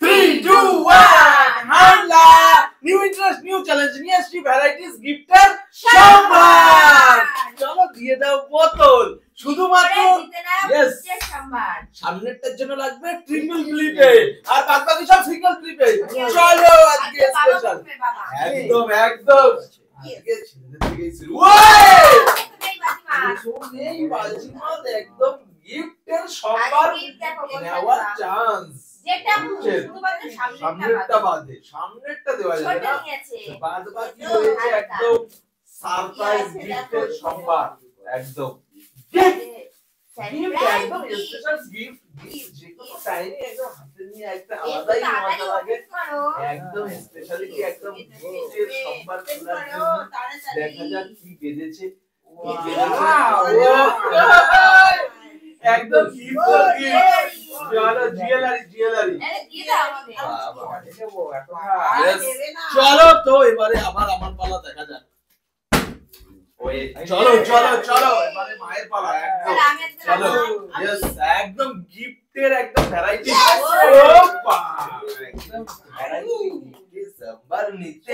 3, 2, 1, হামলা! New interest, new challenge নিয়ে আসছি ভ্যারাইটিস গিফটের সম্ভার। চলো দিয়ে দাও বোতল। শুধুমাত্র ইয়েস সামনেরটার জন্য লাগবে ট্রিপল ক্লিপে আর বাদ বাকি সব সিঙ্গেল ক্লিপে। চলো আজকে স্পেশাল একদম একদম আজকে ছেলেদের থেকেই শুরু। এই বাজিমাত একদম গিফটের সম্ভার নেওয়ার চান্স। যেটা শুধুমাত্র সামনেরটা দেওয়া যাবে না, বাদ বাকি হয়েছে একদম সারপ্রাইজ গিফটের সম্ভার। একদম গিফট একদম স্পেশাল গিফট যে কোনো টাইমে একদম হাতে নিয়ে একটা আলাদাই মজা লাগে। একদম স্পেশালিটি একদম গিফটের সম্ভার খোলার জন্য দেখা যাক কি বেঁধেছে। একদম গিফট চলো জুয়েলারি চলো তো এবারে আবার আমার পালা দেখা যাক। চলো এবারে মায়ের পালা। একদম চলো यस একদম গিফটের একদম ভ্যারাইটি। একদম ভ্যারাইটি সম্ভার নিতে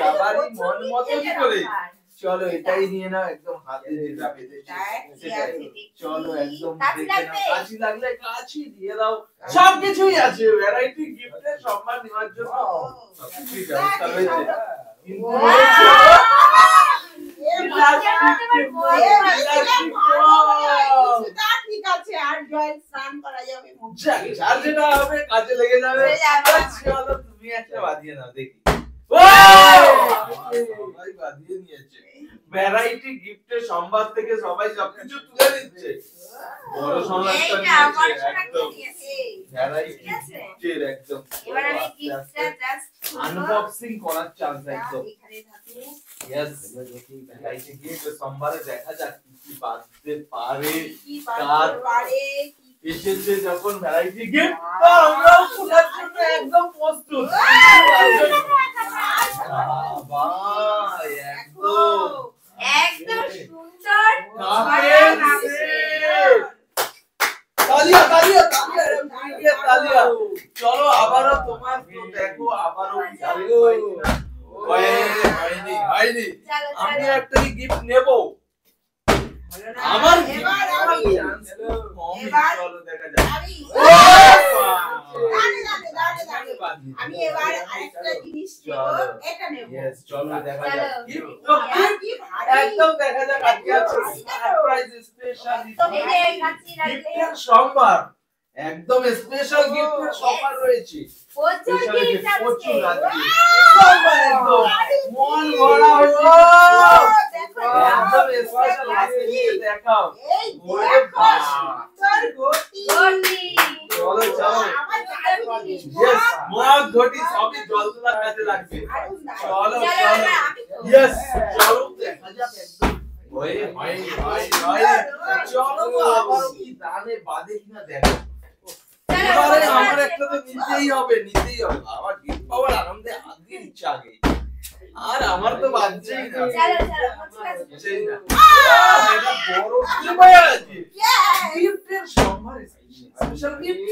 সবারই মন মতো করে। চলো এটাই নিয়ে নাও, একদম হাতে যেটা পেতেছে সেটাই। চলো একদম দেখে নাও, কাছি লাগলে কাছি দিয়ে দাও। সবকিছুই আছে ভ্যারাইটি গিফটের সম্মান নেওয়ার জন্য সবকিছুই ব্যবস্থা রয়েছে। ঠিক আছে, আর জল স্নান করা যাবে, যার যেটা হবে কাজে লেগে যাবে। চলো তুমি একটা বাঁধিয়ে নাও দেখি। সবাই বাঁধিয়ে নিয়েছে। ভ্যারাইটি গিফটের সম্ভার থেকে সবাই সবকিছু তুলে নিচ্ছে। বড় সম্ভারটা নিয়েছে একদম ভ্যারাইটি গিফটের একদম। এবার আমি গিফটটা জাস্ট আনবক্সিং করার চান্স একদম। यस ভ্যারাইটি গিফটের সম্ভারে দেখা যাক কি বাঁধতে পারে কার এসেছে। যখন ভ্যারাইটি গিফট আমরা খোলার জন্য একদম প্রস্তুত। একদম সুন্দর তালিয়া। চলো আবারও তোমার দেখো, আবারও হয়নি। আমি একটা গিফট নেব। আমার চলো দেখা যাক। আমি এবার আরেকটা জিনিস নেব, এটা নেব। চলো দেখা যাক একদম দেখা যাক আজকে আছে সারপ্রাইজ স্পেশাল গিফটের সম্ভার। একদম স্পেশাল গিফটের সম্ভার রয়েছে। প্রচুর আজকে একদম মন ভরা হলো। একদম স্পেশাল আজকে নিয়ে দেখাও। ওরে সুন্দর ঘটি। চলো ইয়েস মগ ঘটি সবই জল তোলার কাজে লাগবে। চলো ইয়েস চলো দেখা যাক একদম। ওই চলো আবার কি দানে বাঁধে কিনা দেখো। এবারে আমার একটা তো নিতেই হবে। আমার গিফট পাওয়ার আনন্দে হাত দিয়ে ইচ্ছা আগে। আর আমার তো বাজছেই না। এটা বড় কি আছে গিফটের সম্ভার স্পেশাল গিফট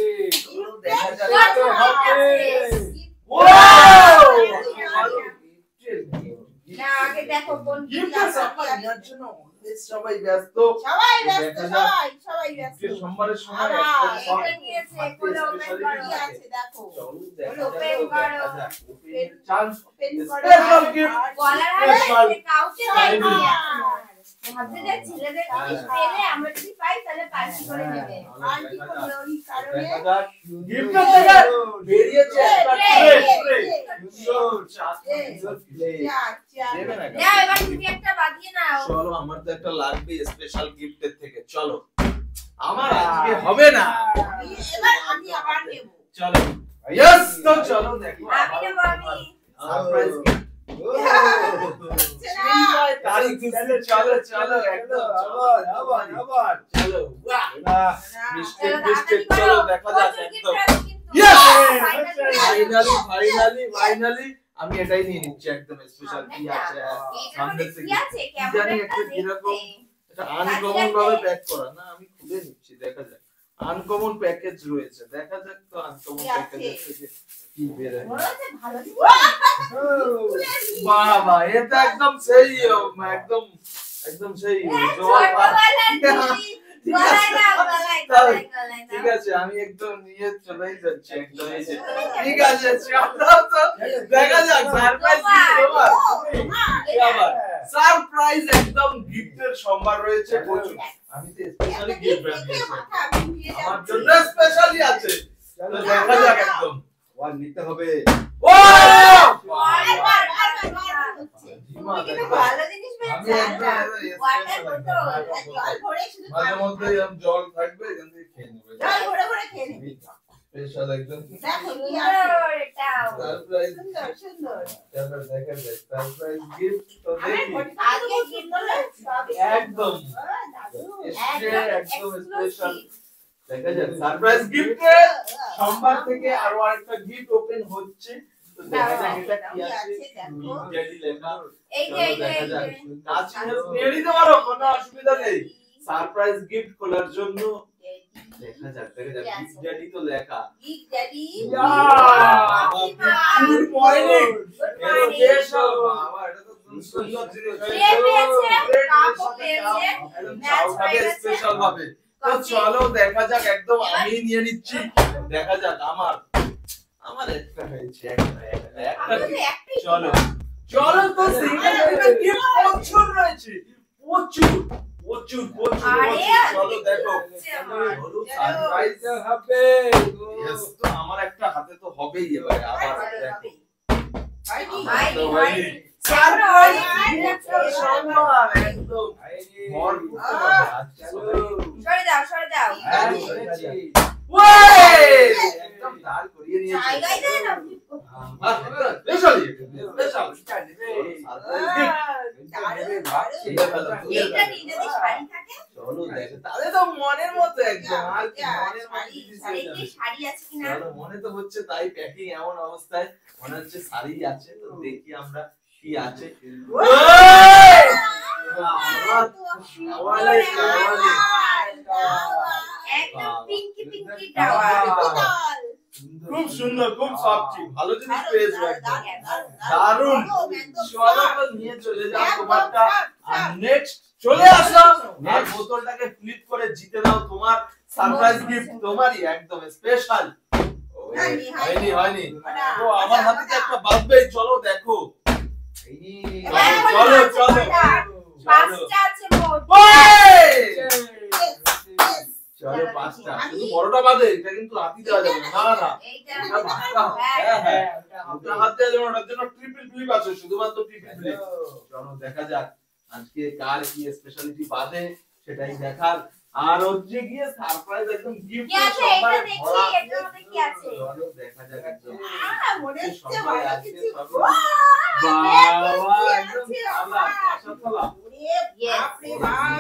দেখা যাচ্ছে হবে। ওয়াও না আগে দেখো কোন গিফটের সম্ভার নেওয়ার জন্য সবাই ব্যস্ত। সম্ভারের সময় এটা নিয়েছে কোন ওপেন করা আছে দেখো। ওপেন করো, চান্স স্পেশাল গিফট গলার হারে কাউকে দেয় না। ভাবতে যে ছেলেদের জিনিস পেলে আমরা যদি পাই তাহলে পার্টি করে নেবে। পার্টি করবে ওই কারণে গিফট থেকে বেরিয়েছে একটা ট্রে। না এবার তুমি একটা বাঁধিয়ে নাও। চলো আমার তো একটা লাগবে স্পেশাল গিফটের থেকে। চলো আমার আজকে হবে না, এবার আমি আবার নেব। চলো यस তো চলো দেখো আমি নেব। আমি সারপ্রাইজ তারিখ চলো একদম আবার চলো মিস্টেক চলো দেখা যাক একদম। यस ফাইনালি আমি এটাই নিয়ে নিচ্ছি একদম স্পেশাল। কি আছে সামনে থেকে জানি একটা এরকম এটা আনকমন ভাবে প্যাক করা না, আমি খুলে নিচ্ছি দেখা যাক। আনকমন প্যাকেজ রয়েছে, দেখা যাক তো আনকমন প্যাকেজের থেকে কি বের হয়। বাবা এটা একদম সেই একদম সেই ঠিক আছে, আমি একদম নিয়ে চলেই যাচ্ছি একদম। ঠিক আছে দেখা যাক সারপ্রাইজ সারপ্রাইজ একদম গিফটের সম্ভার রয়েছে প্রচুর। আমি তো স্পেশালি গিফট বানিয়েছি, আমার জন্য স্পেশালি আছে, তো দেখা যাক একদম। ওয়ান নিতে হবে। ও মাঝে মধ্যে জল থাকবে, এখান থেকে খেয়ে নেবে। স্পেশাল একদম সারপ্রাইজ সারপ্রাইজ গিফট। তো দেখি একদম একদম স্পেশাল দেখা যাক সারপ্রাইজ গিফটের সম্ভার থেকে আরো আরেকটা গিফট ওপেন হচ্ছে। তো দেখা যাক এটা কি আছে, ড্যাডি লেখা। এই যে দেখা যাক কাজ নিয়ে নিতে পারো, কোনো অসুবিধা নেই। সারপ্রাইজ গিফট খোলার জন্য দেখা যাক গিফট ড্যাডি তো লেখা। Gift daddy good morning. Special বাবা, এটা তো সুন্দর জিনিস স্পেশাল ভাবে। তো চলো দেখা যাক একদম আমি নিয়ে নিচ্ছি, দেখা যাক আমার একটা হয়েছে একটা চলো চলো। তো সিঙ্গেল গিফট প্রচুর রয়েছে, প্রচুর প্রচুর প্রচুর। চলো দেখো চলো সারপ্রাইজ হবে। यस, তো আমার একটা হাতে তো হবেই এবারে। আবার দেখো সারপ্রাইজ সম্মান একদম ভরপুর। সরে দাও একদম দাঁড় করিয়ে নিয়েছে। জায়গায় দেয় না এইটা নিয়ে যদি শাড়ি থাকে চলো দেখো, তাহলে তো মনের মতো একদম আর কি, মনের শাড়ি শাড়ি আছে কিনা চলো, মনে তো হচ্ছে তাই। প্যাকিং এমন অবস্থায় মনে হচ্ছে শাড়ি আছে, তো দেখি আমরা কি আছে। একদম পিঙ্কি পিঙ্কি টাওয়াল। খুব সুন্দর, খুব সফট, ভালো জিনিস পেয়েছো একদম দারুণ। চলো তো নিয়ে চলে যাও তোমারটা। আর নেক্সট চলে আসো, আর বোতলটাকে ফ্লিপ করে জিতে দাও তোমার সারপ্রাইজ গিফট, তোমারই একদম স্পেশাল। হয়নি তো আমার হাতে তো একটা বাজবেই। চলো দেখো, চলো চলো পাঁচটা আছে মোট। চলো পাঁচটা, শুধু বড়টা বাদে, এটা কিন্তু হাতি দেওয়া যাবে না। না এইটা হ্যাঁ ওটা হাত দেওয়া যাবে না, ওটার জন্য ট্রিপল ফ্লিপ আছে, শুধুমাত্র ট্রিপল ফ্লিপ। চলো দেখা যাক আজকে কার কি স্পেশালিটি বাদে, সেটাই দেখার। আর হচ্ছে গিয়ে সারপ্রাইজ একদম গিফট কি আছে এটা দেখি, এটার মধ্যে কি আছে। চলো দেখা যাক একদম মনে হচ্ছে সবাই ভালো আজকে কিছু। সবাই বাবা একদম থালা, পাশা থালা। বাপরে বাপ,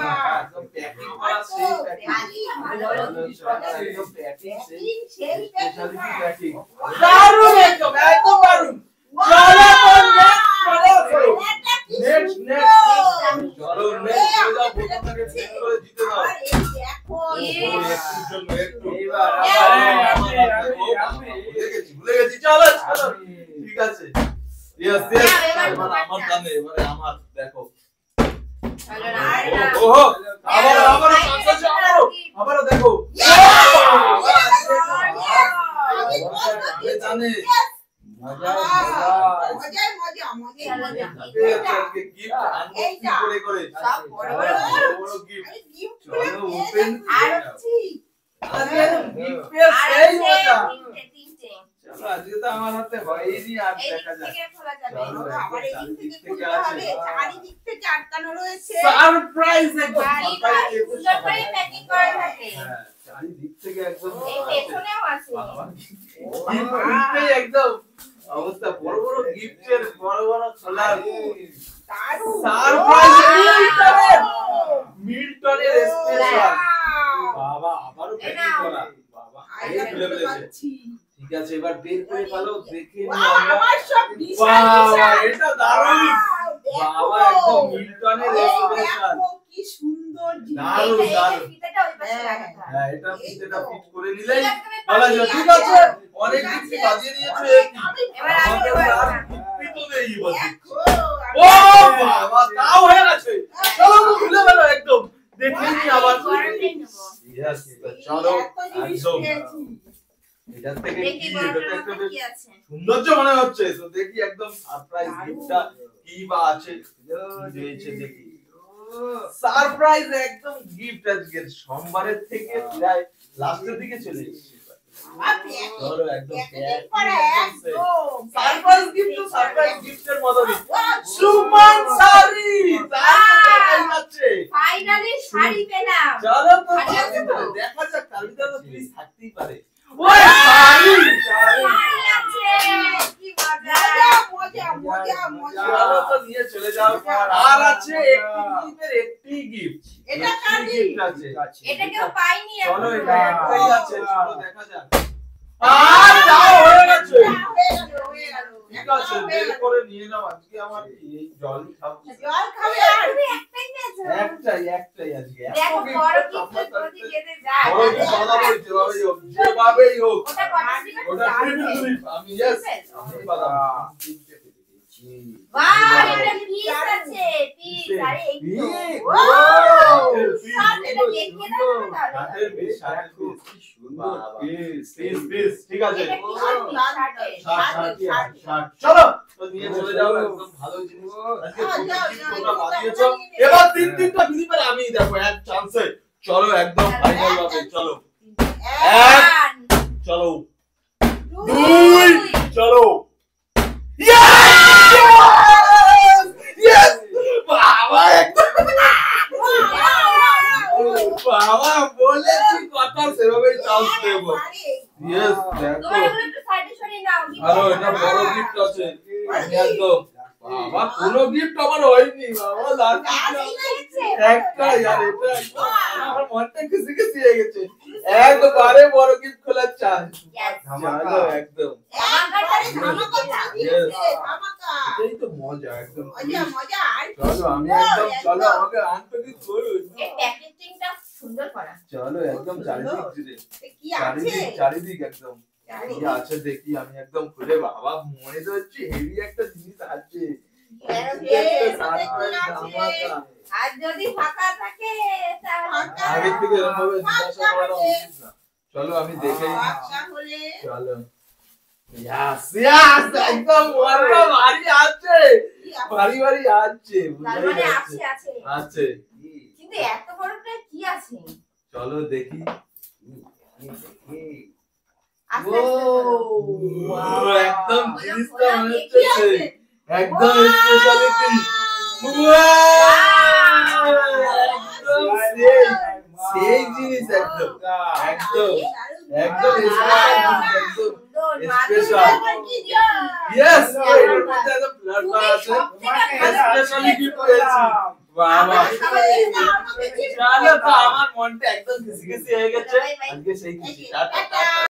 একদম প্যাকিং করা সেই প্যাকিং। দারুণ একদম একদম দারুণ। চলো নেক্সট চলো নেক্সট চলে যাও, বোতলটাকে ফ্লিপ করে জিতে দাও। ভুলে গেছি। চলো চলো ঠিক আছে। ইয়েস ইয়েস, আমার টানে, এবারে আমার। দেখো ওহো, আবারও দেখো। জানে মজা আজকে তো আমার হাতে হয়নি। আর দেখা যাক সারপ্রাইজ চারিদিক থেকে একদম একদম অবস্থা বড় বড় গিফটের বড় বড় খোলা সারপ্রাইজ মিল্টনের স্পেশাল। বাবা আবারও প্যাকিং করা। বাবা এই খুলে ফেলেছে। ঠিক আছে এবার বের করে ফেলো, দেখে নিই আমরা। বাবা এটা দারুণ। বাবা একদম মিল্টনের স্পেশাল, কি সুন্দর দারুণ দারুণ। ফিতেটা ওই পাশে লাগাতে হবে। হ্যাঁ এটা ফিতেটা ফিট করে নিলেই বলা যায়। ঠিক আছে, অনেক কিছু বাজিয়ে নিয়েছো। এবার আমি দেবো একটা। ফিতো নেই বলছি। ও বাবা, তাও হয়ে গেছে। চলো তো খুলে ফেলো একদম, দেখে নি আবার। গরমটাই নেবো। ইয়েস, চলো একদম। এটা থেকে দেখি কি, বড়টার এটা একটা মধ্যে বেশ কি আছে। সৌন্দর্য মনে হচ্ছে। তো দেখি একদম সারপ্রাইজ গিফটটা কি বা আছে, কি হয়েছে দেখি। সারপ্রাইজ একদম গিফট আজকে সোমবারের থেকে প্রায় লাস্টের দিকে চলে এসেছে। চলো একদম সারপ্রাইজ গিফট, তো সারপ্রাইজ গিফটের মতই। সুমন শাড়ি, তাই আছে। ফাইনালি শাড়ি পেলাম। চলো তো দেখা যাক, তার ভিতরে তো প্লিজ থাকতেই পারে। ওই শাড়ি, শাড়ি আছে। কি মজা। চলো তো নিয়ে চলে যাও। আর আছে একটি গিফটের একটি গিফট। এটা কার গিফট আছে? এটা কেউ পাইনি চলো এখন। এটা একটাই আছে, চলো দেখা যাক। আর যাও, হয়ে গেছে। ঠিক আছে, বের করে নিয়ে নাও। আজকে আমার এই জলই খাবো। তুমি একটাই পেয়েছো। একটাই আজকে। দেখো বড় গিফট যদি যেতে যায়। বড় কি বাদাম যেভাবেই হোক, যেভাবেই হোক। ওটা কত দিবে? ওটা ট্রিপল স্লিপ। আমি ইয়েস, আমি বাদাম। বাহ, এটা পিস আছে। পিস আরে এই তো। পিস? ও! পিস, এটা দেখিয়ে দাও তো তাহলে। শার্টের পিস, শার্টের পিস। পিস, ঠিক আছে। এটা কিসের পিস? শার্টের। চলো তো নিয়ে চলে যাও। একদম ভালো জিনিস আজকে তোমরা বানিয়েছো। এবার তিনটা ফিলিপের আমি দেখো এক চান্সে। চলো একদম ফাইনাল ভাবে। চলো এক, চলো দুই, চলো ইয়েস বাবা, একদম বাবা বলেছি কথা সেভাবেই চান্স দেবো। ইয়েস দেখো, তোমার এগুলো একটু সাইডে সরিয়ে নাও। আরো এটা বড় গিফট আছে। একদম বাবা, কোনো গিফট আমার হয়নি বাবা, লাস্ট একটা ইয়ার, এটা একদম আমার মনটা খুশি খুশি হয়ে গেছে। একবারে বড় গিফট খোলার চান্স। চলো একদম, এটাই তো মজা একদম। চলো আমি একদম, চলো আমাকে আনতে কি করুন। এই প্যাকেজিংটা সুন্দর করা। চলো একদম চারিদিক জুড়ে, চারিদিক একদম কি আছে দেখি। আমি একদম খুলে, বাবা মনে তো হচ্ছে হেভি একটা জিনিস আছে। আর যদি ফাঁকা থাকে তাহলে আগে থেকে এরকম ভাবে জিজ্ঞাসা করা উচিত না। চলো আমি দেখেই নিচ্ছি। চলো ইয়াস একদম বড় ভারী আছে, ভারী আছে, তার বুঝাই মানে যাচ্ছে। আছে আছে আছে, কিন্তু এত বড়টা কি আছে? চলো দেখি। আস্তে ও আস্তে একদম বলো, জিনিসটা বলো, মনে কি হচ্ছে আছে? একদম স্পেশালিটি। একদম সেই জিনিস, একদম একদম একদম স্পেশাল, একদম স্পেশাল। ইয়েস, এর মধ্যে একদম ব্লাড আছে, স্পেশালি গিফট পেয়েছি। বাবা চলো তো, আমার মনটা একদম খুশি খুশি হয়ে গেছে আজকে। সেই খুশি। টাটা।